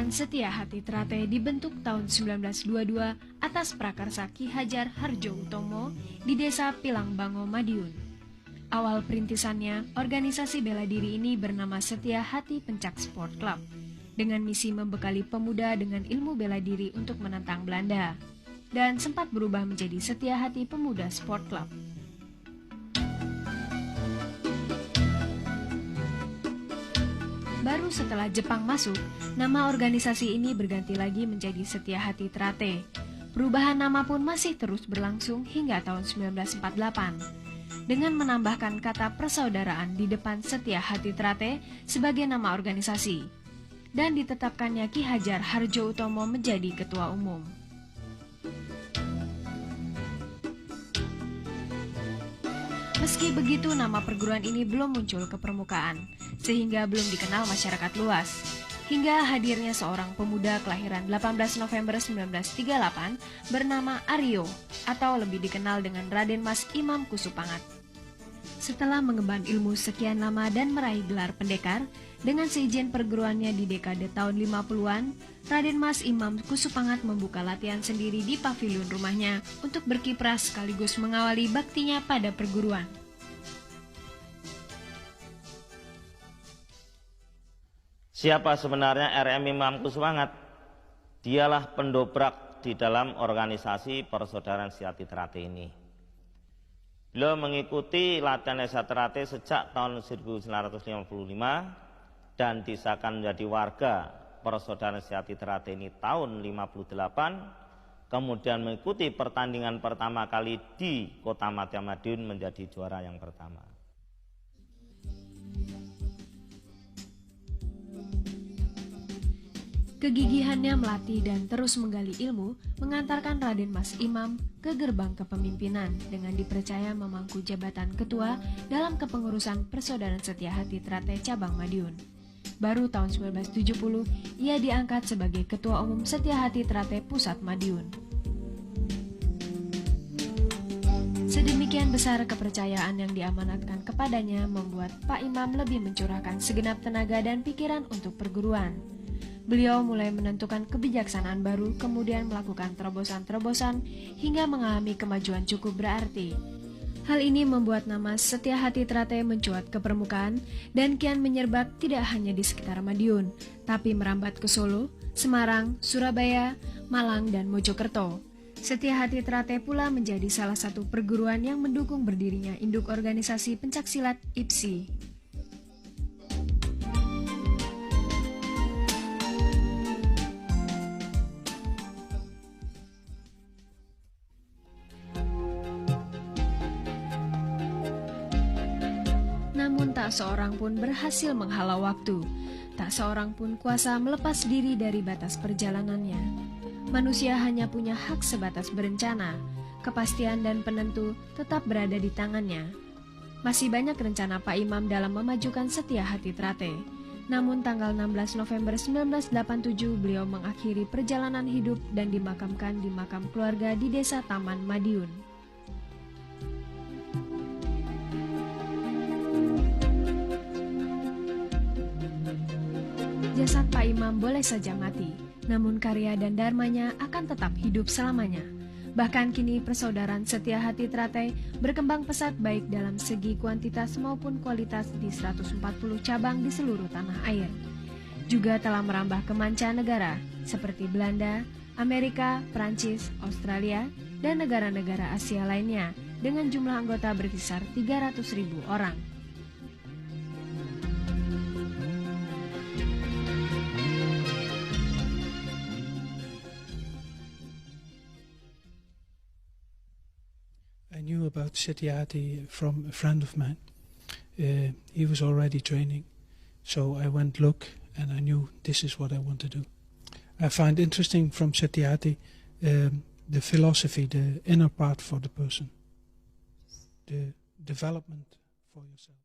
Persaudaraan Setia Hati Trate dibentuk tahun 1922 atas prakarsa Ki Hajar Harjo Utomo di Desa Pilangbango, Madiun. Awal perintisannya, organisasi bela diri ini bernama Setia Hati Pencak Sport Club, dengan misi membekali pemuda dengan ilmu bela diri untuk menentang Belanda, dan sempat berubah menjadi Setia Hati Pemuda Sport Club. Baru setelah Jepang masuk, nama organisasi ini berganti lagi menjadi Setia Hati Trate. Perubahan nama pun masih terus berlangsung hingga tahun 1948. Dengan menambahkan kata persaudaraan di depan Setia Hati Trate sebagai nama organisasi. Dan ditetapkannya Ki Hajar Harjo Utomo menjadi ketua umum. Meski begitu, nama perguruan ini belum muncul ke permukaan, sehingga belum dikenal masyarakat luas. Hingga hadirnya seorang pemuda kelahiran 18 November 1938 bernama Aryo, atau lebih dikenal dengan Raden Mas Imam Kusupangat. Setelah mengemban ilmu sekian lama dan meraih gelar pendekar, dengan seizin perguruannya di dekade tahun 50-an, Raden Mas Imam Kusupangat membuka latihan sendiri di pavilion rumahnya untuk berkiprah sekaligus mengawali baktinya pada perguruan. Siapa sebenarnya RM Imam Kusupangat? Dialah pendobrak di dalam organisasi Persaudaraan Setia Hati Trate ini. Beliau mengikuti latihan Setia Hati Trate sejak tahun 1955 dan disahkan menjadi warga Persaudaraan Setia Hati Trate ini tahun 58, kemudian mengikuti pertandingan pertama kali di Kota Madiun menjadi juara yang pertama. Kegigihannya melatih dan terus menggali ilmu mengantarkan Raden Mas Imam ke gerbang kepemimpinan dengan dipercaya memangku jabatan ketua dalam kepengurusan Persaudaraan Setia Hati Trate cabang Madiun. Baru tahun 1970 ia diangkat sebagai ketua umum Setia Hati Trate Pusat Madiun. Sedemikian besar kepercayaan yang diamanatkan kepadanya membuat Pak Imam lebih mencurahkan segenap tenaga dan pikiran untuk perguruan. Beliau mulai menentukan kebijaksanaan baru, kemudian melakukan terobosan-terobosan hingga mengalami kemajuan cukup berarti. Hal ini membuat nama Setia Hati Trate mencuat ke permukaan dan kian menyerbat tidak hanya di sekitar Madiun, tapi merambat ke Solo, Semarang, Surabaya, Malang, dan Mojokerto. Setia Hati Trate pula menjadi salah satu perguruan yang mendukung berdirinya induk organisasi pencaksilat IPSI. Namun tak seorang pun berhasil menghalau waktu, tak seorang pun kuasa melepas diri dari batas perjalanannya. Manusia hanya punya hak sebatas berencana, kepastian dan penentu tetap berada di tangannya. Masih banyak rencana Pak Imam dalam memajukan Setia Hati Trate. Namun tanggal 16 November 1987 beliau mengakhiri perjalanan hidup dan dimakamkan di makam keluarga di Desa Taman Madiun. Jasad Pak Imam boleh saja mati, namun karya dan dharmanya akan tetap hidup selamanya. Bahkan kini Persaudaraan Setia Hati Trate berkembang pesat baik dalam segi kuantitas maupun kualitas di 140 cabang di seluruh tanah air. Juga telah merambah ke mancanegara seperti Belanda, Amerika, Prancis, Australia, dan negara-negara Asia lainnya dengan jumlah anggota berkisar 300.000 orang. I knew about Setia Hati from a friend of mine. He was already training, so I went look and I knew this is what I want to do. I find interesting from Setia Hati the philosophy, the inner part for the person, the development for yourself.